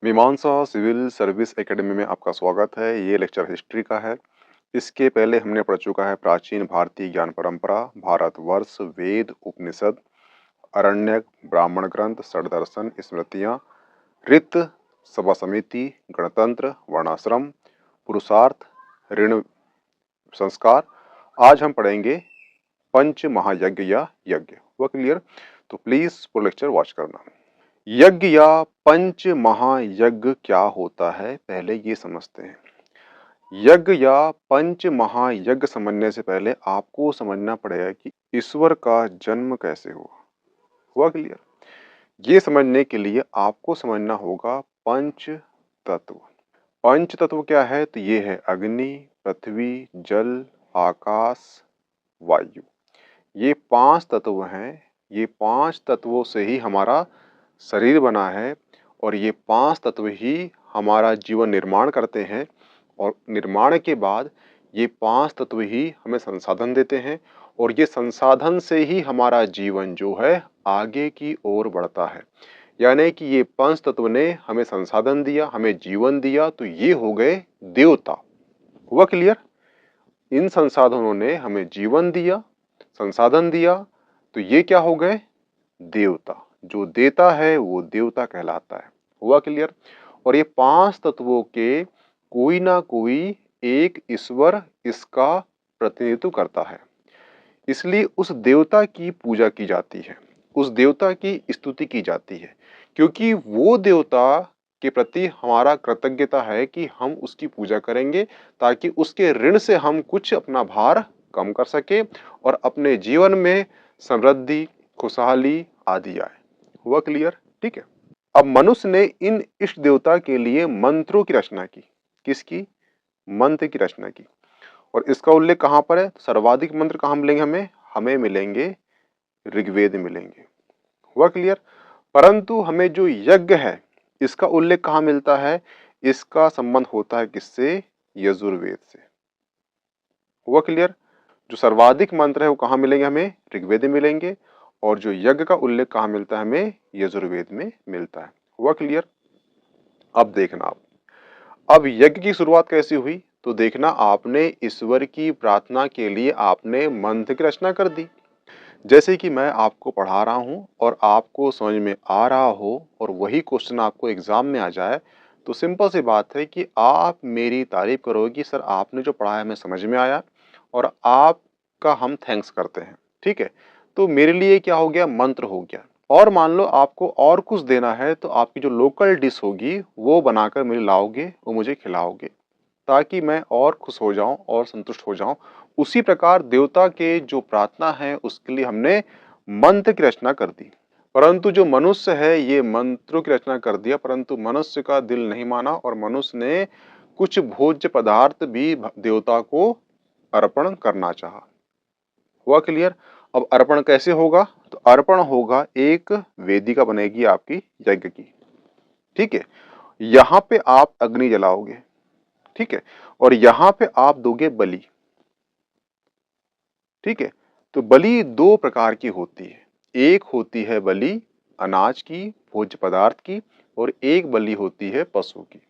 मीमांसा civil service academy में आपका स्वागत है। ये लेक्चर हिस्ट्री का है। इसके पहले हमने पढ़ चुका है प्राचीन भारतीय ज्ञान परंपरा, भारतवर्ष, वेद, उपनिषद, अरण्यक, ब्राह्मण ग्रंथ, षड्दर्शन, स्मृतियाँ, रित, सभा समिति, गणतंत्र, वर्णाश्रम, पुरुषार्थ, ऋण, संस्कार। आज हम पढ़ेंगे पंच महायज्ञ या यज्ञ। वह क्लियर? तो प्लीज पूरा लेक्चर वॉच करना। यज्ञ या पंच महायज्ञ क्या होता है, पहले ये समझते हैं। यज्ञ या पंच महायज्ञ समझने से पहले आपको समझना पड़ेगा कि ईश्वर का जन्म कैसे हुआ। हुआ क्लियर? ये समझने के लिए आपको समझना होगा पंच तत्व। पंच तत्व क्या है? तो ये है अग्नि, पृथ्वी, जल, आकाश, वायु। ये 5 तत्व हैं। ये 5 तत्वों से ही हमारा शरीर बना है और ये 5 तत्व ही हमारा जीवन निर्माण करते हैं और निर्माण के बाद ये 5 तत्व ही हमें संसाधन देते हैं और ये संसाधन से ही हमारा जीवन जो है आगे की ओर बढ़ता है। यानी कि ये 5 तत्व ने हमें संसाधन दिया, हमें जीवन दिया, तो ये हो गए देवता। हुआ क्लियर? इन संसाधनों ने हमें जीवन दिया, संसाधन दिया, तो ये क्या हो गए? देवता। जो देता है वो देवता कहलाता है। हुआ क्लियर? और ये 5 तत्वों के कोई ना कोई एक ईश्वर इसका प्रतिनिधित्व करता है, इसलिए उस देवता की पूजा की जाती है, उस देवता की स्तुति की जाती है, क्योंकि वो देवता के प्रति हमारा कृतज्ञता है कि हम उसकी पूजा करेंगे ताकि उसके ऋण से हम कुछ अपना भार कम कर सके और अपने जीवन में समृद्धि, खुशहाली आदि आए। हुआ क्लियर? ठीक है। अब मनुष्य ने इन इष्ट देवता के लिए मंत्रों की रचना की। किसकी? मंत्र की रचना की। और इसका उल्लेख कहाँ पर है? सर्वाधिक मंत्र कहाँ मिलेंगे हमें? हमें मिलेंगे ऋग्वेद मिलेंगे। हुआ क्लियर? परंतु हमें जो यज्ञ है इसका उल्लेख कहाँ मिलता है? इसका संबंध होता है किससे? यजुर्वेद से। हुआ क्लियर? जो सर्वाधिक मंत्र है वो कहाँ मिलेंगे हमें? ऋग्वेद में मिलेंगे। और जो यज्ञ का उल्लेख कहाँ मिलता है हमें? यजुर्वेद में मिलता है। हुआ क्लियर? अब देखना आप, अब यज्ञ की शुरुआत कैसी हुई? तो देखना, आपने ईश्वर की प्रार्थना के लिए आपने मंत्र की रचना कर दी। जैसे कि मैं आपको पढ़ा रहा हूँ और आपको समझ में आ रहा हो और वही क्वेश्चन आपको एग्जाम में आ जाए, तो सिंपल सी बात है कि आप मेरी तारीफ करोगे कि सर आपने जो पढ़ा है हमें समझ में आया और आपका हम थैंक्स करते हैं। ठीक है, तो मेरे लिए क्या हो गया? मंत्र हो गया। और मान लो आपको और कुछ देना है तो आपकी जो लोकल डिश होगी वो बनाकर मेरे लाओगे, वो मुझे खिलाओगे ताकि मैं और खुश हो जाऊं और संतुष्ट हो जाऊं। उसी प्रकार देवता के जो प्रार्थना है उसके लिए हमने मंत्र की रचना कर दी। परंतु जो मनुष्य है ये मंत्रों की रचना कर दिया, परंतु मनुष्य का दिल नहीं माना और मनुष्य ने कुछ भोज्य पदार्थ भी देवता को अर्पण करना चाहा। हुआ क्लियर? अब अर्पण कैसे होगा? तो अर्पण होगा, एक वेदिका बनेगी आपकी यज्ञ की। ठीक है, यहाँ पे आप अग्नि जलाओगे। ठीक है, और यहाँ पे आप दोगे बलि। ठीक है, तो बलि 2 प्रकार की होती है। एक होती है बलि अनाज की, भोज्य पदार्थ की, और एक बलि होती है पशु की।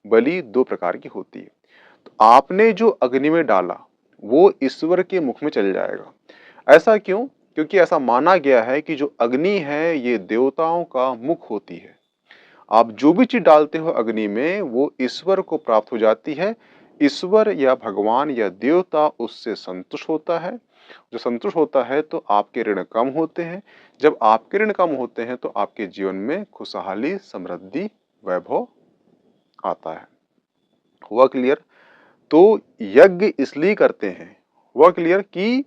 बलि 2 प्रकार की होती है। तो आपने जो अग्नि में डाला वो ईश्वर के मुख में चल जाएगा। ऐसा क्यों? क्योंकि ऐसा माना गया है कि जो अग्नि है ये देवताओं का मुख होती है। आप जो भी चीज डालते हो अग्नि में वो ईश्वर को प्राप्त हो जाती है। ईश्वर या भगवान या देवता उससे संतुष्ट होता है। जो संतुष्ट होता है तो आपके ऋण कम होते हैं। जब आपके ऋण कम होते हैं तो आपके जीवन में खुशहाली, समृद्धि, वैभव आता है। हुआ क्लियर? तो यज्ञ इसलिए करते हैं, हुआ क्लियर, कि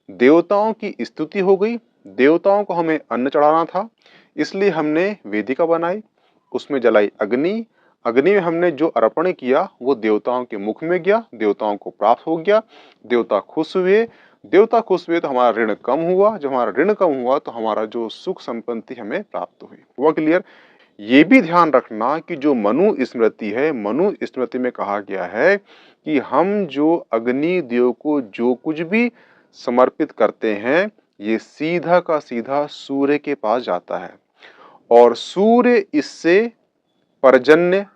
देवताओं की स्तुति हो गई, देवताओं को हमें अन्न चढ़ाना था, इसलिए हमने वेदिका बनाई, उसमें जलाई अग्नि। अग्नि में हमने जो अर्पण किया वो देवताओं के मुख में गया, देवताओं को प्राप्त हो गया, देवता खुश हुए। देवता खुश हुए तो हमारा ऋण कम हुआ, जब हमारा ऋण कम हुआ तो हमारा जो सुख संपत्ति हमें प्राप्त हुई। हुआ क्लियर? ये भी ध्यान रखना कि जो मनु स्मृति है, मनु स्मृति में कहा गया है कि हम जो अग्नि देव को जो कुछ भी समर्पित करते हैं ये सीधा का सीधा सूर्य के पास जाता है और सूर्य इससे पर्जन्य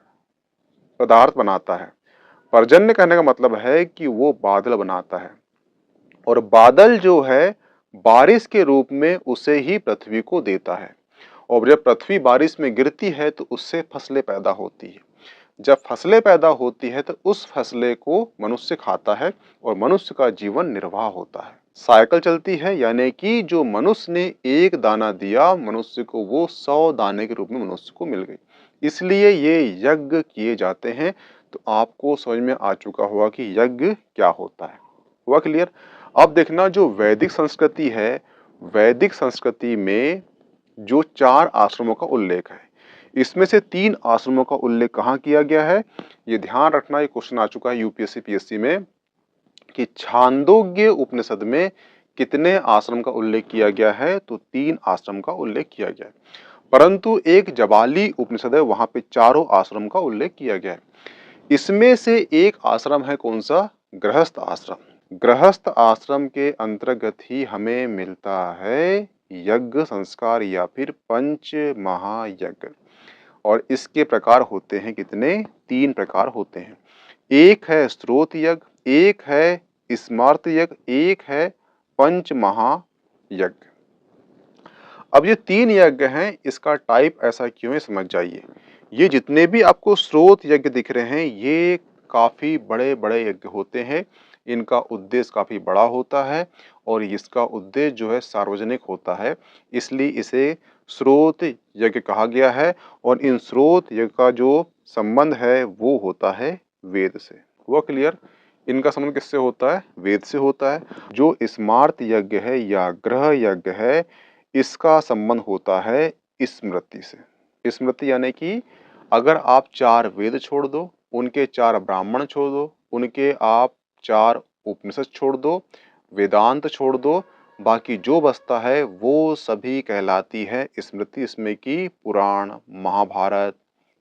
पदार्थ बनाता है। पर्जन्य कहने का मतलब है कि वो बादल बनाता है और बादल जो है बारिश के रूप में उसे ही पृथ्वी को देता है और जब पृथ्वी बारिश में गिरती है तो उससे फसलें पैदा होती है। जब फसलें पैदा होती है तो उस फसलें को मनुष्य खाता है और मनुष्य का जीवन निर्वाह होता है। साइकिल चलती है, यानी कि जो मनुष्य ने एक दाना दिया मनुष्य को वो 100 दाने के रूप में मनुष्य को मिल गई। इसलिए ये यज्ञ किए जाते हैं। तो आपको समझ में आ चुका होगा कि यज्ञ क्या होता है। हुआ क्लियर? अब देखना, जो वैदिक संस्कृति है, वैदिक संस्कृति में जो 4 आश्रमों का उल्लेख है, इसमें से 3 आश्रमों का उल्लेख कहाँ किया गया है? ये ध्यान रखना, ये क्वेश्चन आ चुका है यूपीएससी पीएससी में कि छांदोग्य उपनिषद में कितने आश्रम का उल्लेख किया गया है? तो 3 आश्रम का उल्लेख किया गया है। परंतु एक जबाली उपनिषद है, वहां पे 4 आश्रम का उल्लेख किया गया है। इसमें से एक आश्रम है कौन सा? गृहस्थ आश्रम। गृहस्थ आश्रम के अंतर्गत ही हमें मिलता है यज्ञ संस्कार या फिर पंच महायज्ञ। और इसके प्रकार होते हैं कितने? 3 प्रकार होते हैं। एक है स्रोत यज्ञ, एक है स्मार्त यज्ञ, एक है पंच महायज्ञ। अब ये 3 यज्ञ हैं, इसका टाइप ऐसा क्यों है समझ जाइए। ये जितने भी आपको स्रोत यज्ञ दिख रहे हैं ये काफी बड़े बड़े यज्ञ होते हैं। इनका उद्देश्य काफी बड़ा होता है और इसका उद्देश्य जो है सार्वजनिक होता है, इसलिए इसे स्रोत यज्ञ कहा गया है। और इन स्रोत यज्ञ का जो संबंध है वो होता है वेद से। हुआ क्लियर? इनका संबंध किससे होता है? वेद से होता है। जो स्मार्त यज्ञ है या ग्रह यज्ञ है, इसका संबंध होता है स्मृति से। स्मृति यानी कि अगर आप 4 वेद छोड़ दो, उनके 4 ब्राह्मण छोड़ दो, उनके आप 4 उपनिषद छोड़ दो, वेदांत छोड़ दो, बाकी जो बचता है वो सभी कहलाती है स्मृति। इसमें कि पुराण, महाभारत,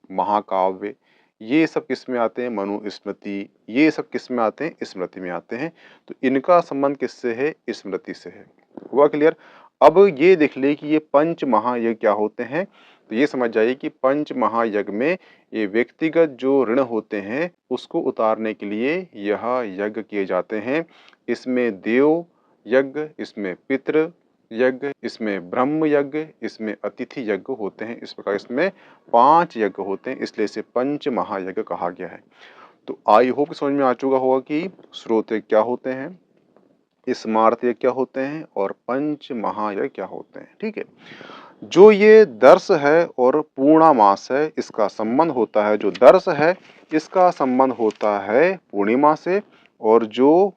महाकाव्य, ये सब किस में आते हैं? मनुस्मृति, ये सब किस में आते हैं? स्मृति में आते हैं। तो इनका संबंध किससे है? स्मृति से है। हुआ क्लियर? अब ये देख ले कि ये पंच महायज्ञ क्या होते हैं। तो ये समझ जाइए कि पंच महायज्ञ में ये व्यक्तिगत जो ऋण होते हैं उसको उतारने के लिए यह यज्ञ किए जाते हैं। इसमें देव यज्ञ, इसमें पितृ यज्ञ, इसमें ब्रह्म यज्ञ, इसमें अतिथि यज्ञ होते हैं। इस प्रकार इसमें 5 यज्ञ होते हैं, इसलिए इसे पंच महायज्ञ कहा गया है। तो आई होप समझ में आ चुका होगा कि स्रोत यज्ञ क्या होते हैं, स्मार्त यज्ञ क्या होते हैं और पंच महायज्ञ क्या होते हैं। ठीक है। जो ये दर्श है और पूर्णमास है, इसका संबंध होता है, जो दर्श है इसका संबंध होता है पूर्णिमा से, और जो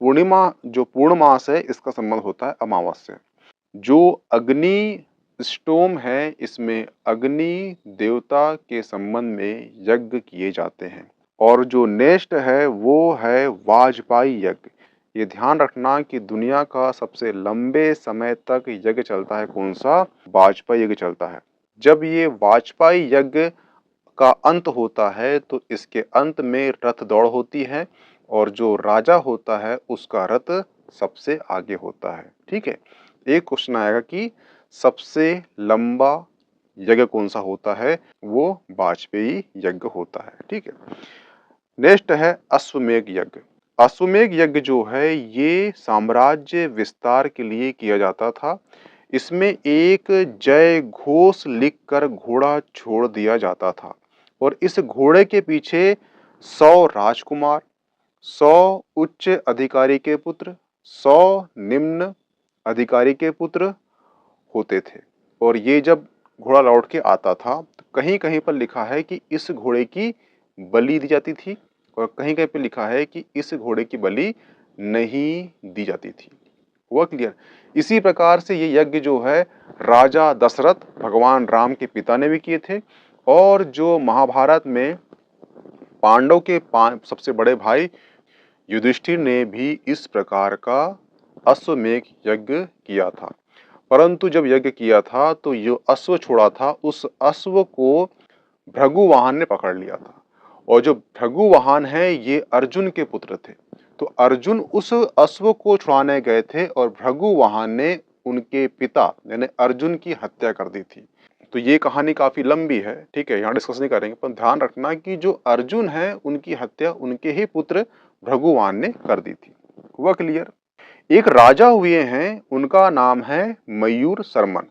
पूर्णमास है इसका संबंध होता है अमावस्या से। जो अग्नि स्टोम है, इसमें अग्नि देवता के संबंध में यज्ञ किए जाते हैं। और जो नेक्स्ट है वो है वाजपेयी यज्ञ। ये ध्यान रखना कि दुनिया का सबसे लंबे समय तक यज्ञ चलता है कौन सा? वाजपेयी यज्ञ चलता है। जब ये वाजपेयी यज्ञ का अंत होता है तो इसके अंत में रथ दौड़ होती है और जो राजा होता है उसका रथ सबसे आगे होता है। ठीक है। एक क्वेश्चन आएगा कि सबसे लंबा यज्ञ कौन सा होता है? वो वाजपेयी यज्ञ होता है। ठीक है। नेक्स्ट है अश्वमेध यज्ञ। अश्वमेध यज्ञ जो है ये साम्राज्य विस्तार के लिए किया जाता था। इसमें एक जय घोष लिखकर घोड़ा छोड़ दिया जाता था और इस घोड़े के पीछे 100 राजकुमार, 100 उच्च अधिकारी के पुत्र, 100 निम्न अधिकारी के पुत्र होते थे। और ये जब घोड़ा लौट के आता था तो कहीं कहीं पर लिखा है कि इस घोड़े की बलि दी जाती थी और कहीं कहीं पे लिखा है कि इस घोड़े की बलि नहीं दी जाती थी। हुआ क्लियर? इसी प्रकार से ये यज्ञ जो है राजा दशरथ भगवान राम के पिता ने भी किए थे और जो महाभारत में पांडव के सबसे बड़े भाई युधिष्ठिर ने भी इस प्रकार का अश्वमेध यज्ञ किया था। परंतु जब यज्ञ किया था तो जो अश्व छोड़ा था उस अश्व को भृगुवाहन ने पकड़ लिया था और जो भृगुवाहन है ये अर्जुन के पुत्र थे। तो अर्जुन उस अश्व को छुड़ाने गए थे और भृगुवाहन ने उनके पिता यानी अर्जुन की हत्या कर दी थी। तो ये कहानी काफ़ी लंबी है, ठीक है, यहाँ डिस्कस नहीं करेंगे, पर ध्यान रखना कि जो अर्जुन है उनकी हत्या उनके ही पुत्र भृगुवान ने कर दी थी। हुआ क्लियर? एक राजा हुए हैं, उनका नाम है मयूर शर्मन।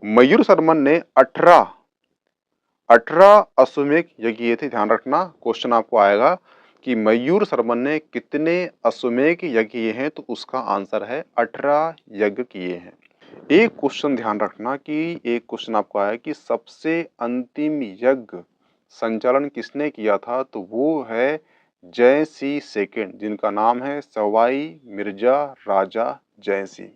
मयूर शर्मन ने 18 अश्वमेध यज्ञ किए थे। ध्यान रखना, क्वेश्चन आपको आएगा कि मयूर शर्मन ने कितने अश्वमेध यज्ञ किए हैं, तो उसका आंसर है 18 यज्ञ किए हैं। एक क्वेश्चन ध्यान रखना कि एक क्वेश्चन आपको आया कि सबसे अंतिम यज्ञ संचालन किसने किया था, तो वो है जयसिंह सेकंड, जिनका नाम है सवाई मिर्जा राजा जयसिंह।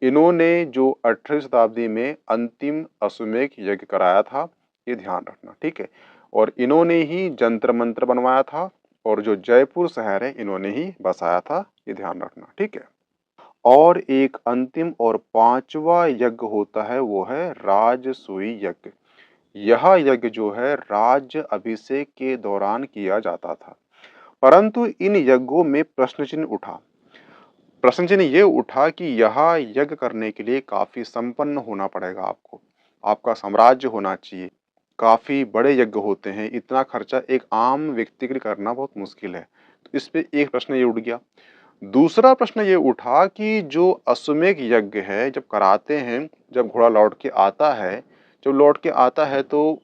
इन्होंने जो 18वीं शताब्दी में अंतिम अश्वमेध यज्ञ कराया था, ये ध्यान रखना, ठीक है। और इन्होंने ही जंतर मंत्र बनवाया था, और जो जयपुर शहर है इन्होंने ही बसाया था, ये ध्यान रखना, ठीक है। और एक अंतिम और 5वां यज्ञ होता है, वो है राजसूय यज्ञ। यह यज्ञ जो है राज्य अभिषेक के दौरान किया जाता था, परंतु इन यज्ञों में प्रश्न चिन्ह उठा। प्रश्न चिन्ह ये उठा कि यह यज्ञ करने के लिए काफी संपन्न होना पड़ेगा आपको, आपका साम्राज्य होना चाहिए, काफी बड़े यज्ञ होते हैं, इतना खर्चा एक आम व्यक्ति के लिए करना बहुत मुश्किल है। तो इस पे एक प्रश्न ये उठ गया। दूसरा प्रश्न ये उठा कि जो अश्वमेध यज्ञ है जब कराते हैं, जब घोड़ा लौट के आता है, जब लौट के आता है तो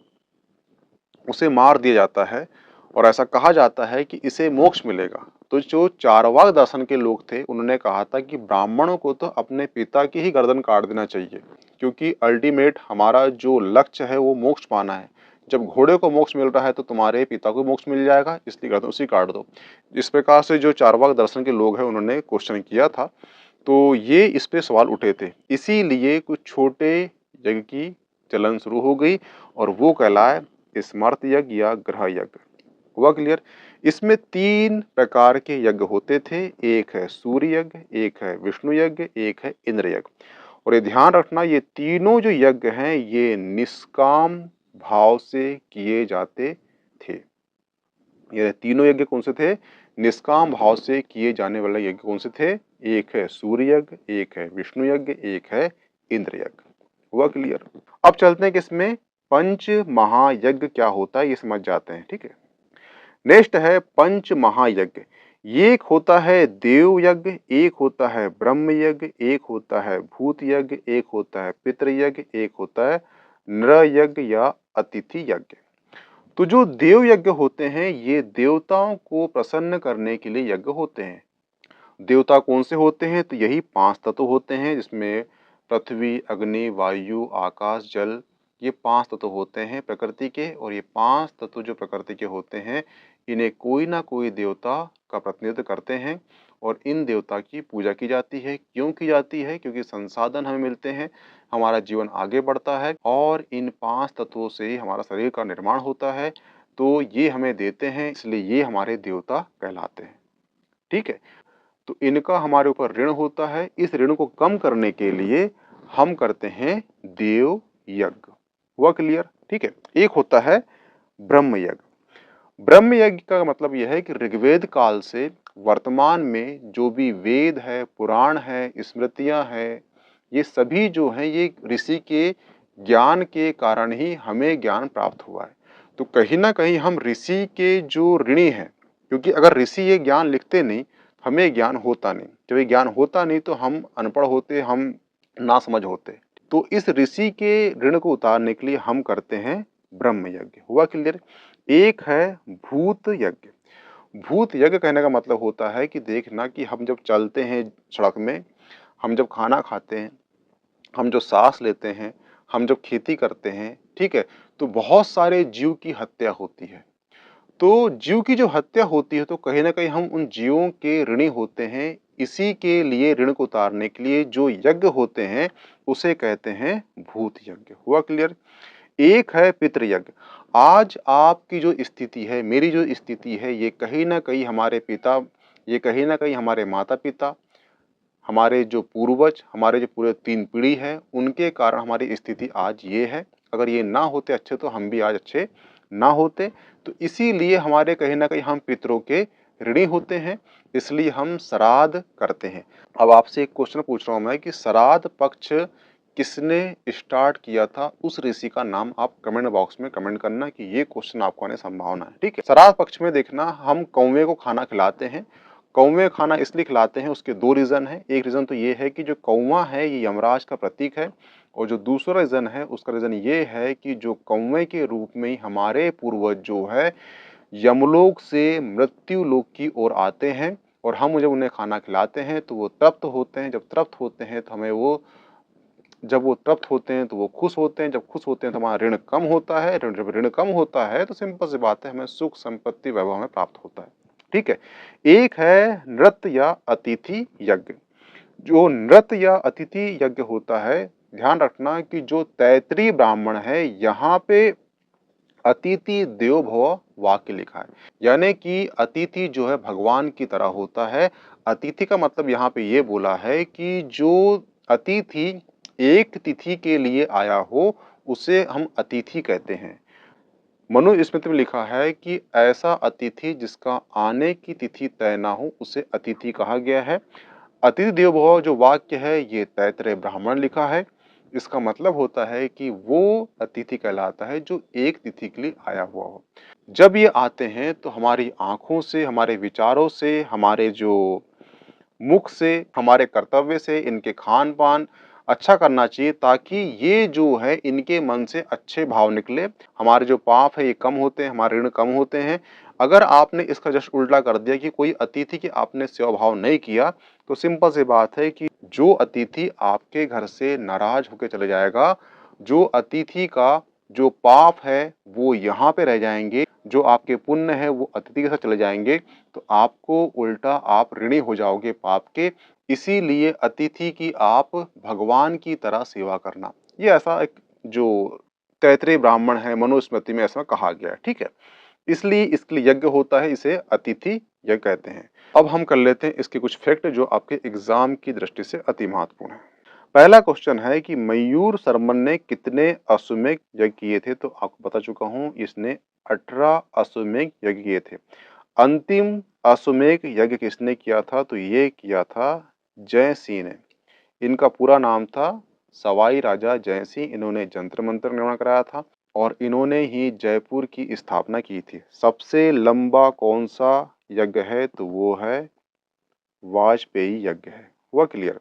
उसे मार दिया जाता है, और ऐसा कहा जाता है कि इसे मोक्ष मिलेगा। तो जो चारवाक दर्शन के लोग थे उन्होंने कहा था कि ब्राह्मणों को तो अपने पिता की ही गर्दन काट देना चाहिए, क्योंकि अल्टीमेट हमारा जो लक्ष्य है वो मोक्ष पाना है। जब घोड़े को मोक्ष मिल रहा है तो तुम्हारे पिता को मोक्ष मिल जाएगा, इसलिए गर्दन उसी काट दो। इस प्रकार से जो चारवाक दर्शन के लोग हैं उन्होंने क्वेश्चन किया था, तो ये इस पे सवाल उठे थे, इसीलिए कुछ छोटे यज्ञ की चलन शुरू हो गई, और वो कहलाए स्मर्त यज्ञ या ग्रह यज्ञ। हुआ क्लियर? इसमें 3 प्रकार के यज्ञ होते थे, एक है सूर्य यज्ञ, एक है विष्णु यज्ञ, एक है इंद्र यज्ञ। और ये ध्यान रखना, ये तीनों जो यज्ञ हैं ये निष्काम भाव से किए जाते थे। ये तीनों यज्ञ कौन से थे? निष्काम भाव से किए जाने वाले यज्ञ कौन से थे? एक है सूर्य यज्ञ, एक है विष्णु यज्ञ, एक है इंद्र यज्ञ। हुआ क्लियर? अब चलते हैं कि इसमें पंच महायज्ञ क्या होता है, ये समझ जाते हैं, ठीक है। नेक्स्ट है पंच महायज्ञ। ये एक होता है देव यज्ञ, एक होता है ब्रह्म यज्ञ, एक होता है भूत यज्ञ, एक होता है पितृ यज्ञ, एक होता है नर यज्ञ या अतिथि यज्ञ। तो जो देव यज्ञ होते हैं ये देवताओं को प्रसन्न करने के लिए यज्ञ होते हैं। देवता कौन से होते हैं? तो यही 5 तत्व होते हैं, जिसमें पृथ्वी, अग्नि, वायु, आकाश, जल, ये 5 तत्व होते हैं प्रकृति के। और ये 5 तत्व जो प्रकृति के होते हैं, इन्हें कोई ना कोई देवता का प्रतिनिधित्व करते हैं, और इन देवता की पूजा की जाती है। क्यों की जाती है? क्योंकि संसाधन हमें मिलते हैं, हमारा जीवन आगे बढ़ता है, और इन 5 तत्वों से ही हमारा शरीर का निर्माण होता है। तो ये हमें देते हैं, इसलिए ये हमारे देवता कहलाते हैं, ठीक है। तो इनका हमारे ऊपर ऋण होता है, इस ऋण को कम करने के लिए हम करते हैं देव यज्ञ। हुआ क्लियर? ठीक है। एक होता है ब्रह्म यज्ञ। ब्रह्म यज्ञ का मतलब यह है कि ऋग्वेद काल से वर्तमान में जो भी वेद है, पुराण है, स्मृतियां हैं, ये सभी जो हैं ये ऋषि के ज्ञान के कारण ही हमें ज्ञान प्राप्त हुआ है। तो कहीं ना कहीं हम ऋषि के जो ऋणी हैं, क्योंकि अगर ऋषि ये ज्ञान लिखते नहीं, हमें ज्ञान होता नहीं। जब ये ज्ञान होता नहीं तो हम अनपढ़ होते, हम ना समझ होते। तो इस ऋषि के ऋण को उतारने के लिए हम करते हैं ब्रह्म यज्ञ। हुआ क्लियर? एक है भूत यज्ञ। भूत यज्ञ कहने का मतलब होता है कि देखना कि हम जब चलते हैं सड़क में, हम जब खाना खाते हैं, हम जो सांस लेते हैं, हम जब खेती करते हैं, ठीक है, तो बहुत सारे जीव की हत्या होती है। तो जीव की जो हत्या होती है तो कहीं ना कहीं हम उन जीवों के ऋणी होते हैं। इसी के लिए ऋण को उतारने के लिए जो यज्ञ होते हैं उसे कहते हैं भूत यज्ञ। हुआ क्लियर? एक है पितृ यज्ञ। आज आपकी जो स्थिति है, मेरी जो स्थिति है, ये कहीं ना कहीं हमारे पिता, ये कहीं ना कहीं हमारे माता पिता, हमारे जो पूर्वज, हमारे जो पूरे 3 पीढ़ी है, उनके कारण हमारी स्थिति आज ये है। अगर ये ना होते अच्छे तो हम भी आज अच्छे ना होते। तो इसीलिए हमारे कहीं ना कहीं हम पितरों के ऋणी होते हैं, इसलिए हम श्राद्ध करते हैं। अब आपसे एक क्वेश्चन पूछ रहा हूं मैं कि श्राद्ध पक्ष किसने स्टार्ट किया था उस ऋषि का नाम आप कमेंट बॉक्स में कमेंट करना कि ये क्वेश्चन आपको आने संभावना है। ठीक है, श्राद्ध पक्ष में देखना हम कौवे को खाना खिलाते हैं। कौवे खाना इसलिए खिलाते हैं, उसके दो रीजन है। एक रीजन तो ये है कि जो कौवा है ये यमराज का प्रतीक है, और जो दूसरा रीजन है उसका रीजन ये है कि जो कौवे के रूप में ही हमारे पूर्वज जो है यमलोक से मृत्यु लोक की ओर आते हैं, और हम जब उन्हें खाना खिलाते हैं तो वो तृप्त होते हैं। जब तृप्त होते हैं तो हमें वो जब वो तृप्त होते हैं तो वो खुश होते हैं। जब खुश होते हैं तो हमारा ऋण कम होता है। जब ऋण कम होता है तो सिंपल सी बात है, हमें सुख संपत्ति वैभव हमें प्राप्त होता है। ठीक है, एक है नृत्य या अतिथि यज्ञ। जो नृत्य या अतिथि यज्ञ होता है, ध्यान रखना कि जो तैतरीय ब्राह्मण है यहाँ पे अतिथि देवो भव वाक्य लिखा है, यानी कि अतिथि जो है भगवान की तरह होता है। अतिथि का मतलब यहाँ पे ये बोला है कि जो अतिथि एक तिथि के लिए आया हो उसे हम अतिथि कहते हैं। मनुस्मृति में लिखा है कि ऐसा अतिथि जिसका आने की तिथि तय ना हो उसे अतिथि कहा गया है। अतिथि देवो भव जो वाक्य है ये तैतरेय ब्राह्मण लिखा है। इसका मतलब होता है कि वो अतिथि कहलाता है जो एक तिथि के लिए आया हुआ हो। जब ये आते हैं तो हमारी आंखों से, हमारे विचारों से, हमारे जो मुख से, हमारे कर्तव्य से, इनके खान पान अच्छा करना चाहिए, ताकि ये जो है इनके मन से अच्छे भाव निकले। हमारे जो पाप है ये कम होते हैं, हमारे ऋण कम होते हैं। अगर आपने इसका जस्ट उल्टा कर दिया कि कोई अतिथि की आपने सेवा भाव नहीं किया, तो सिंपल सी बात है कि जो अतिथि आपके घर से नाराज होकर चले जाएगा, जो अतिथि का जो पाप है वो यहाँ पे रह जाएंगे, जो आपके पुण्य है वो अतिथि के साथ चले जाएंगे, तो आपको उल्टा आप ऋणी हो जाओगे पाप के। इसीलिए अतिथि की आप भगवान की तरह सेवा करना, ये ऐसा एक जो तैतरीय ब्राह्मण है मनुस्मृति में ऐसा कहा गया है। ठीक है, इसलिए इसके लिए यज्ञ होता है, इसे अतिथि यज्ञ कहते हैं। अब हम कर लेते हैं इसके कुछ फैक्ट जो आपके एग्जाम की दृष्टि से अति महत्वपूर्ण है। पहला क्वेश्चन है कि मयूर शर्मन ने कितने अश्वमेध यज्ञ किए थे, तो आपको बता चुका हूं इसने 18 अश्वमेध यज्ञ किए थे। अंतिम अश्वमेध यज्ञ किसने किया था, तो ये किया था जय सिंह ने। इनका पूरा नाम था सवाई राजा जय सिंह। इन्होंने जंतर मंतर निर्माण कराया था और इन्होंने ही जयपुर की स्थापना की थी। सबसे लंबा कौन सा यज्ञ है, तो वो है वाजपेयी यज्ञ है। हुआ क्लियर।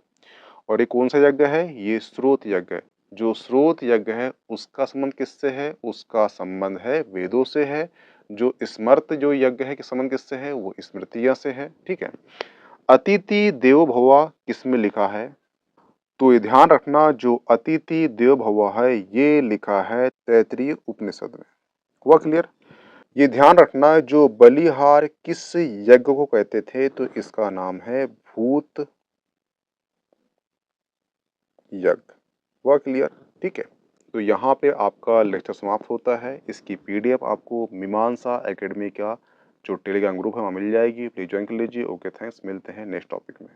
और ये कौन सा यज्ञ है, ये स्रोत यज्ञ है। जो स्रोत यज्ञ है उसका संबंध किससे है, उसका संबंध है वेदों से है। जो स्मर्त जो यज्ञ है कि संबंध किससे है, वो स्मृतियां से है। ठीक है, अतिथि देवो भव किसमें लिखा है, तो ये ध्यान रखना जो अतिथि देवो भव है ये लिखा है तैतरीय उपनिषद में। हुआ क्लियर। ये ध्यान रखना जो बलिहार किस यज्ञ को कहते थे, तो इसका नाम है भूत यज्ञ। हुआ क्लियर। ठीक है, तो यहाँ पे आपका लेक्चर समाप्त होता है। इसकी पीडीएफ आपको मीमांसा एकेडमी का जो टेलीग्राम ग्रुप है वहाँ मिल जाएगी, प्लीज ज्वाइन कर लीजिए। ओके, थैंक्स, मिलते हैं नेक्स्ट टॉपिक में।